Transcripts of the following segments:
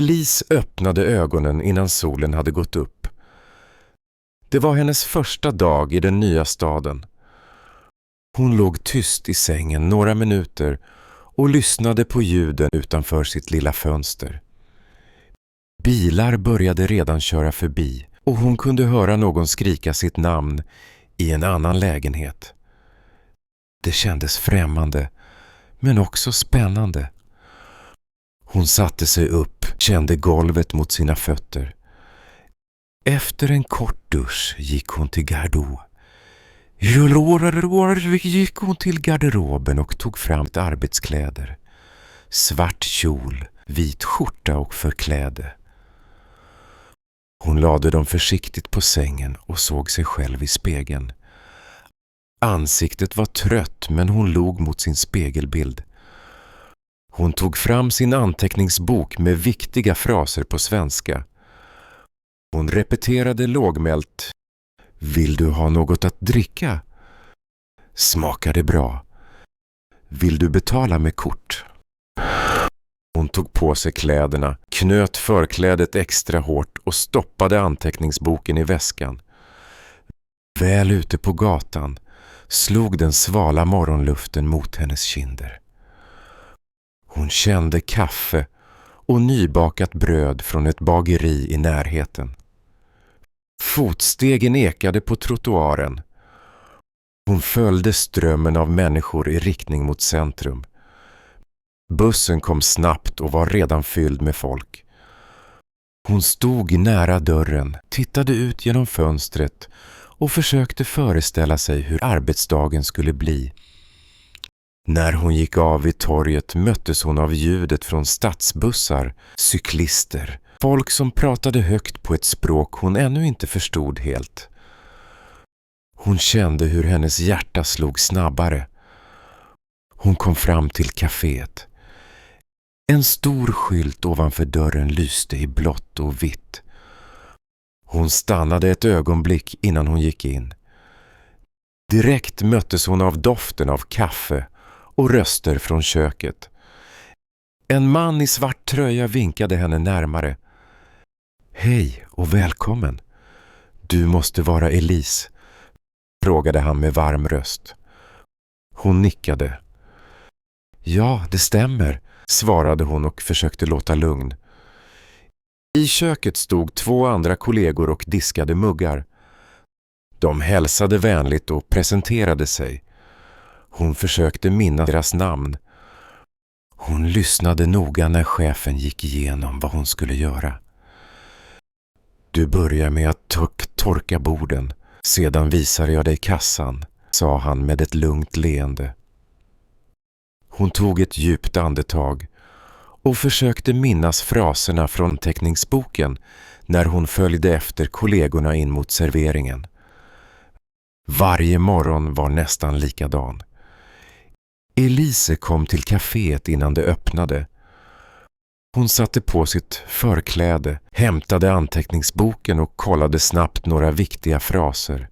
Elise öppnade ögonen innan solen hade gått upp. Det var hennes första dag i den nya staden. Hon låg tyst i sängen några minuter och lyssnade på ljuden utanför sitt lilla fönster. Bilar började redan köra förbi och hon kunde höra någon skrika sitt namn i en annan lägenhet. Det kändes främmande, men också spännande. Hon satte sig upp, kände golvet mot sina fötter. Efter en kort dusch gick hon till gick hon till garderoben och tog fram ett arbetskläder. Svart kjol, vit skjorta och förkläde. Hon lade dem försiktigt på sängen och såg sig själv i spegeln. Ansiktet var trött, men hon log mot sin spegelbild. Hon tog fram sin anteckningsbok med viktiga fraser på svenska. Hon repeterade lågmält: Vill du ha något att dricka? Smakar det bra? Vill du betala med kort? Hon tog på sig kläderna, knöt förklädet extra hårt och stoppade anteckningsboken i väskan. Väl ute på gatan slog den svala morgonluften mot hennes kinder. Hon kände kaffe och nybakat bröd från ett bageri i närheten. Fotstegen ekade på trottoaren. Hon följde strömmen av människor i riktning mot centrum. Bussen kom snabbt och var redan fylld med folk. Hon stod nära dörren, tittade ut genom fönstret och försökte föreställa sig hur arbetsdagen skulle bli. När hon gick av vid torget möttes hon av ljudet från stadsbussar, cyklister, folk som pratade högt på ett språk hon ännu inte förstod helt. Hon kände hur hennes hjärta slog snabbare. Hon kom fram till kaféet. En stor skylt ovanför dörren lyste i blått och vitt. Hon stannade ett ögonblick innan hon gick in. Direkt möttes hon av doften av kaffe och röster från köket. En man i svart tröja vinkade henne närmare. Hej och välkommen. Du måste vara Elise, frågade han med varm röst. Hon nickade. Ja, det stämmer, svarade hon och försökte låta lugn. I köket stod 2 andra kollegor och diskade muggar. De hälsade vänligt och presenterade sig. Hon försökte minnas deras namn. Hon lyssnade noga när chefen gick igenom vad hon skulle göra. Du börjar med att torka borden. Sedan visar jag dig kassan, sa han med ett lugnt leende. Hon tog ett djupt andetag och försökte minnas fraserna från teckningsboken när hon följde efter kollegorna in mot serveringen. Varje morgon var nästan likadan. Elise kom till kaféet innan det öppnade. Hon satte på sitt förkläde, hämtade anteckningsboken och kollade snabbt några viktiga fraser.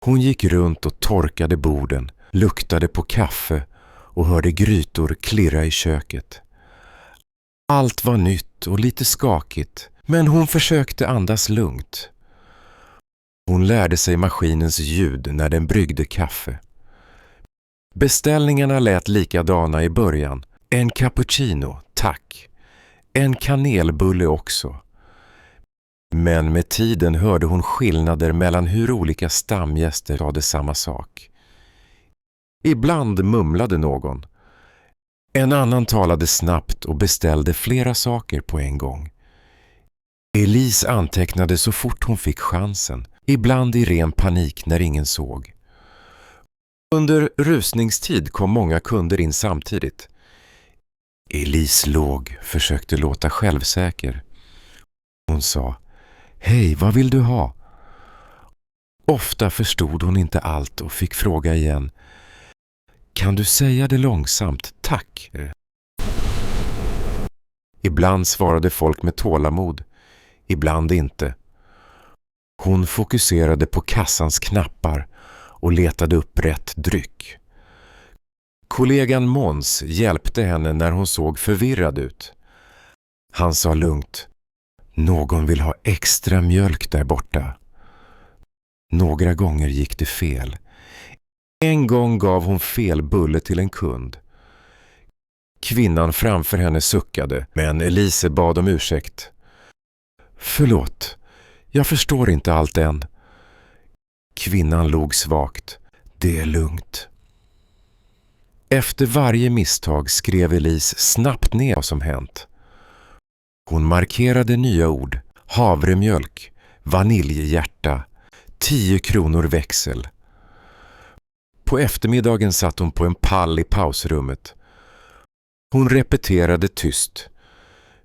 Hon gick runt och torkade borden, luktade på kaffe och hörde grytor klirra i köket. Allt var nytt och lite skakigt, men hon försökte andas lugnt. Hon lärde sig maskinens ljud när den bryggde kaffe. Beställningarna lät likadana i början. En cappuccino, tack. En kanelbulle också. Men med tiden hörde hon skillnader mellan hur olika stamgäster hade samma sak. Ibland mumlade någon. En annan talade snabbt och beställde flera saker på en gång. Elise antecknade så fort hon fick chansen, ibland i ren panik när ingen såg. Under rusningstid kom många kunder in samtidigt. Elise låg, försökte låta självsäker. Hon sa, hej, vad vill du ha? Ofta förstod hon inte allt och fick fråga igen. Kan du säga det långsamt, tack? Ibland svarade folk med tålamod, ibland inte. Hon fokuserade på kassans knappar och letade upp rätt dryck. Kollegan Måns hjälpte henne när hon såg förvirrad ut. Han sa lugnt: någon vill ha extra mjölk där borta. Några gånger gick det fel. En gång gav hon fel bulle till en kund. Kvinnan framför henne suckade, men Elise bad om ursäkt. Förlåt, jag förstår inte allt än. Kvinnan log svagt. Det är lugnt. Efter varje misstag skrev Elise snabbt ner vad som hänt. Hon markerade nya ord: havremjölk, vaniljhjärta, 10 kronor växel. På eftermiddagen satt hon på en pall i pausrummet. Hon repeterade tyst: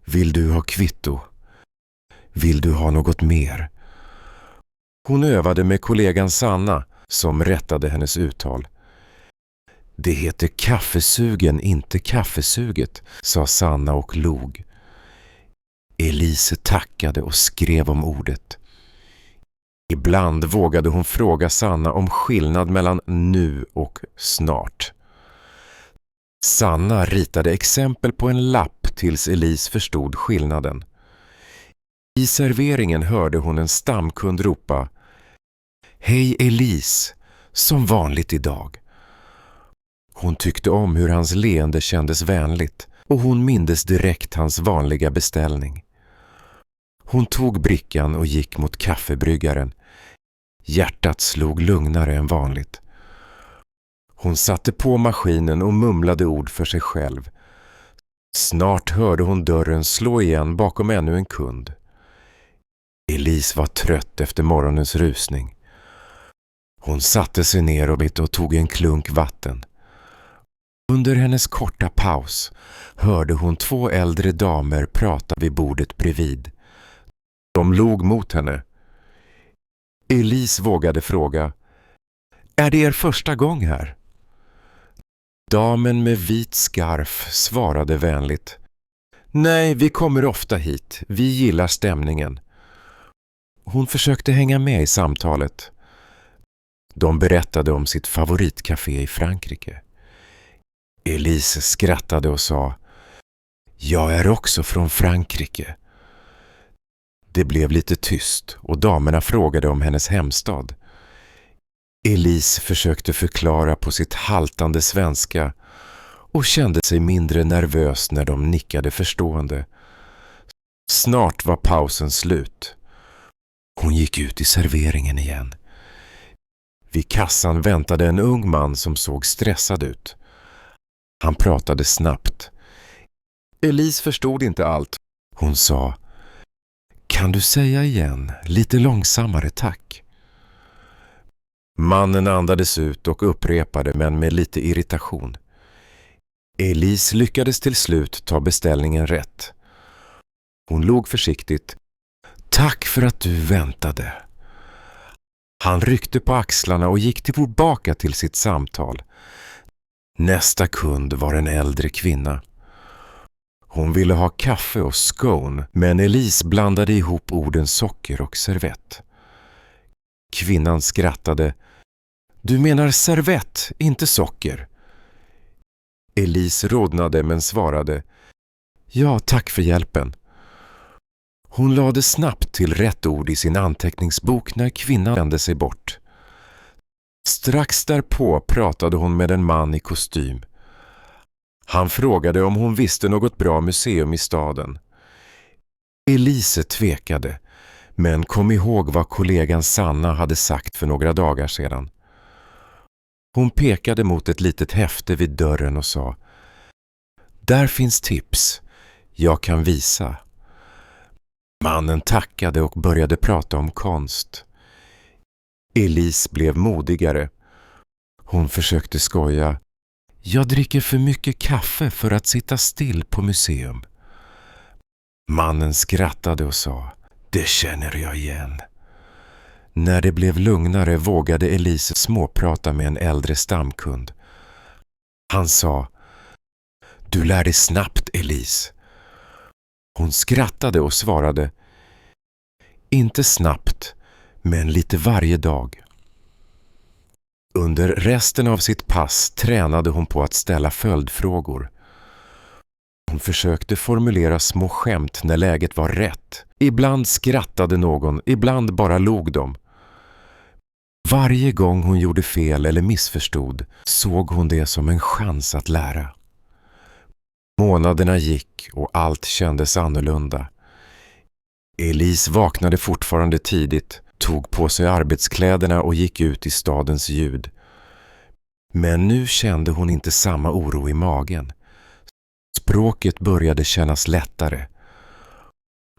vill du ha kvitto? Vill du ha något mer? Hon övade med kollegan Sanna som rättade hennes uttal. Det heter kaffesugen, inte kaffesuget, sa Sanna och log. Elise tackade och skrev om ordet. Ibland vågade hon fråga Sanna om skillnad mellan nu och snart. Sanna ritade exempel på en lapp tills Elise förstod skillnaden. I serveringen hörde hon en stamkund ropa: hej Elise, som vanligt idag. Hon tyckte om hur hans leende kändes vänligt och hon mindes direkt hans vanliga beställning. Hon tog brickan och gick mot kaffebryggaren. Hjärtat slog lugnare än vanligt. Hon satte på maskinen och mumlade ord för sig själv. Snart hörde hon dörren slå igen bakom ännu en kund. Elise var trött efter morgonens rusning. Hon satte sig ner och tog en klunk vatten. Under hennes korta paus hörde hon 2 äldre damer prata vid bordet bredvid. De log mot henne. Elise vågade fråga: är det er första gång här? Damen med vit skarf svarade vänligt: nej, vi kommer ofta hit. Vi gillar stämningen. Hon försökte hänga med i samtalet. De berättade om sitt favoritcafé i Frankrike. Elise skrattade och sa: jag är också från Frankrike. Det blev lite tyst och damerna frågade om hennes hemstad. Elise försökte förklara på sitt haltande svenska och kände sig mindre nervös när de nickade förstående. Snart var pausen slut. Hon gick ut i serveringen igen. Vid kassan väntade en ung man som såg stressad ut. Han pratade snabbt. Elise förstod inte allt. Hon sa: kan du säga igen, lite långsammare tack? Mannen andades ut och upprepade, men med lite irritation. Elise lyckades till slut ta beställningen rätt. Hon log försiktigt. Tack för att du väntade. Han ryckte på axlarna och gick tillbaka till sitt samtal. Nästa kund var en äldre kvinna. Hon ville ha kaffe och scone, men Elise blandade ihop orden socker och servett. Kvinnan skrattade. Du menar servett, inte socker. Elise rodnade men svarade: ja, tack för hjälpen. Hon lade snabbt till rätt ord i sin anteckningsbok när kvinnan vände sig bort. Strax därpå pratade hon med en man i kostym. Han frågade om hon visste något bra museum i staden. Elise tvekade, men kom ihåg vad kollegan Sanna hade sagt för några dagar sedan. Hon pekade mot ett litet häfte vid dörren och sa: där finns tips. Jag kan visa. Mannen tackade och började prata om konst. Elise blev modigare. Hon försökte skoja: jag dricker för mycket kaffe för att sitta still på museum. Mannen skrattade och sa: det känner jag igen. När det blev lugnare vågade Elise småprata med en äldre stamkund. Han sa: du lär dig snabbt, Elise. Hon skrattade och svarade: inte snabbt, men lite varje dag. Under resten av sitt pass tränade hon på att ställa följdfrågor. Hon försökte formulera små skämt när läget var rätt. Ibland skrattade någon, ibland bara log de. Varje gång hon gjorde fel eller missförstod såg hon det som en chans att lära. Månaderna gick och allt kändes annorlunda. Elise vaknade fortfarande tidigt, tog på sig arbetskläderna och gick ut i stadens ljud. Men nu kände hon inte samma oro i magen. Språket började kännas lättare.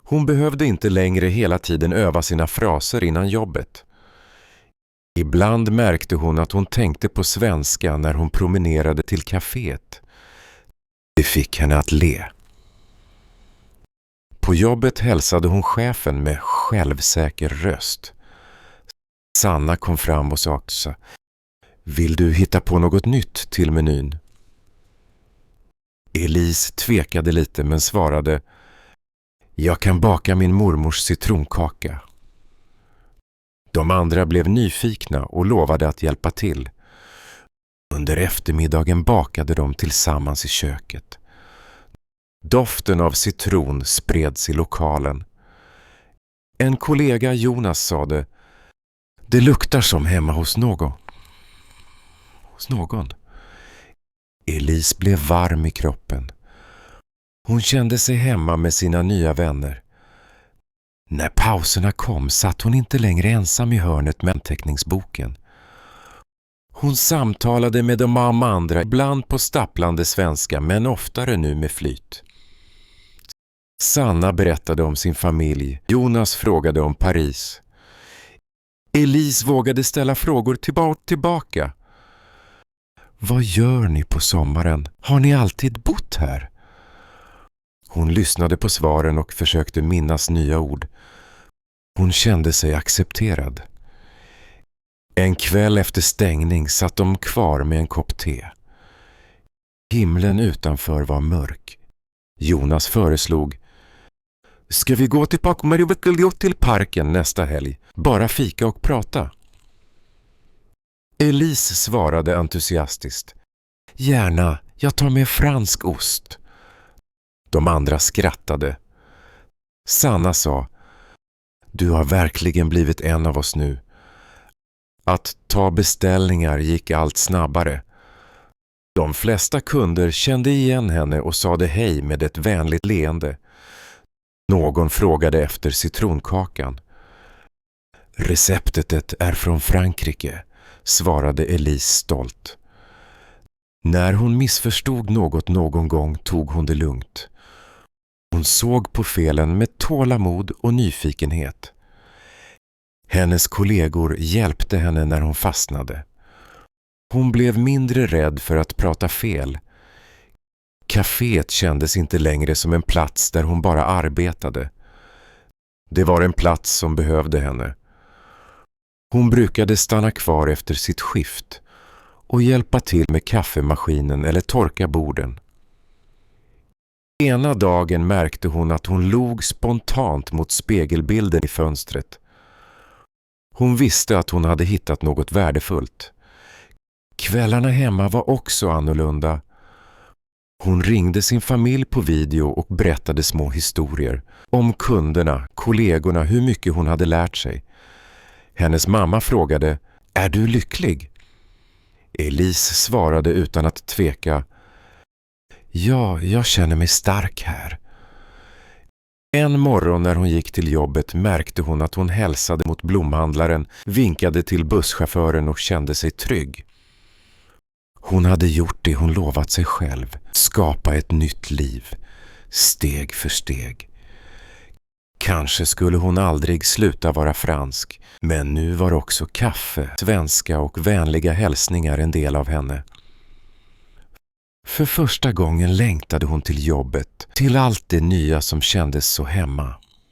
Hon behövde inte längre hela tiden öva sina fraser innan jobbet. Ibland märkte hon att hon tänkte på svenska när hon promenerade till kaféet. Det fick henne att le. På jobbet hälsade hon chefen med självsäker röst. Sanna kom fram och sa: "Vill du hitta på något nytt till menyn?" Elise tvekade lite men svarade: "Jag kan baka min mormors citronkaka." De andra blev nyfikna och lovade att hjälpa till. Under eftermiddagen bakade de tillsammans i köket. Doften av citron spreds i lokalen. En kollega, Jonas, sade: "Det luktar som hemma hos någon." Elise blev varm i kroppen. Hon kände sig hemma med sina nya vänner. När pauserna kom satt hon inte längre ensam i hörnet med anteckningsboken. Hon samtalade med de andra, ibland på stapplande svenska men oftare nu med flyt. Sanna berättade om sin familj. Jonas frågade om Paris. Elise vågade ställa frågor tillbaka. "Vad gör ni på sommaren? Har ni alltid bott här?" Hon lyssnade på svaren och försökte minnas nya ord. Hon kände sig accepterad. En kväll efter stängning satt de kvar med en kopp te. Himlen utanför var mörk. Jonas föreslog: "Ska vi gå till parken nästa helg? Bara fika och prata?" Elise svarade entusiastiskt: "Gärna, jag tar med fransk ost." De andra skrattade. Sanna sa: "Du har verkligen blivit en av oss nu." Att ta beställningar gick allt snabbare. De flesta kunder kände igen henne och sade hej med ett vänligt leende. Någon frågade efter citronkakan. "Receptet är från Frankrike", svarade Elise stolt. När hon missförstod något någon gång tog hon det lugnt. Hon såg på felen med tålamod och nyfikenhet. Hennes kollegor hjälpte henne när hon fastnade. Hon blev mindre rädd för att prata fel. Caféet kändes inte längre som en plats där hon bara arbetade. Det var en plats som behövde henne. Hon brukade stanna kvar efter sitt skift och hjälpa till med kaffemaskinen eller torka borden. Ena dagen märkte hon att hon log spontant mot spegelbilden i fönstret. Hon visste att hon hade hittat något värdefullt. Kvällarna hemma var också annorlunda. Hon ringde sin familj på video och berättade små historier om kunderna, kollegorna, hur mycket hon hade lärt sig. Hennes mamma frågade: "Är du lycklig?" Elise svarade utan att tveka: "Ja, jag känner mig stark här." En morgon när hon gick till jobbet märkte hon att hon hälsade mot blomhandlaren, vinkade till busschauffören och kände sig trygg. Hon hade gjort det hon lovat sig själv, skapa ett nytt liv, steg för steg. Kanske skulle hon aldrig sluta vara fransk, men nu var också kaffe, svenska och vänliga hälsningar en del av henne. För första gången längtade hon till jobbet, till allt det nya som kändes så hemma.